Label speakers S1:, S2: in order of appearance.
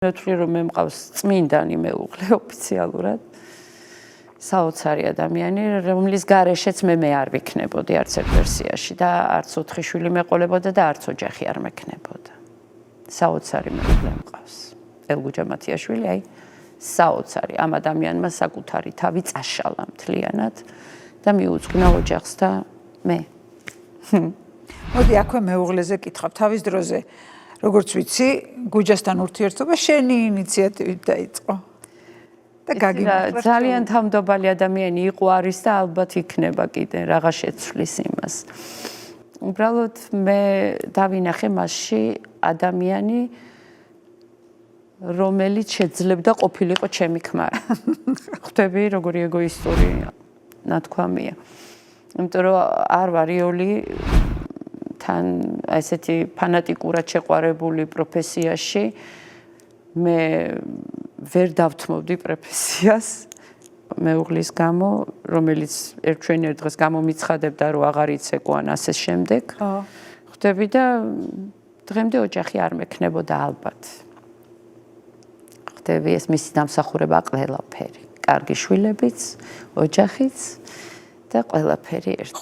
S1: მეთვლი რომ მე მყავს წმინდანი მეუღლე ოფიციალურად საოცარი ადამიანი რომლის გარეშეც მე არ ვიქნებოდი არც ერთ ვერსიაში და არც 4 შვილი მეყოლებოდა და არც ოჯახი არ მექნებოდა საოცარი მეუღლე მყავს ელგუჯა მათიაშვილი აი საოცარი ამ ადამიანმა საკუთარი თავი წაშალა მთლიანად და მიუძღვნა ოჯახს და მე
S2: მოდი აქვე მეუღლეზე კითხავ თავის დროზე როგორც ვიცი, გუჯასთან ურთიერთობა შენი ინიციატივით დაიწყო. და გაგიმართლა
S1: ძალიან თავმდაბალი ადამიანი იყო არის და ალბათ იქნება კიდე რაღა შეცვლის იმას. უბრალოდ მე დავინახე მასში ადამიანი რომელიც შეძლებდა ყოფილიყო ჩემი ქმარი. ხვდები როგორი ეგოისტური ნათქვამია. იმიტომ რომ არ ვარ იოლი თან ესეთი ფანატიკურად შეყვარებული პროფესიაში მე ვერ დავთმობდი პროფესიას მეუღლის გამო რომელიც ერთ დღეს გამომიცხადებდა რომ აღარ იცეკო ან ასე შემდეგ ხვდები და დღემდე ოჯახი არ მექნებოდა ალბათ ხვდები ეს მისი დამსახურება ყველაფერი კარგი შვილებიც ოჯახიც და ყველაფერი ერთად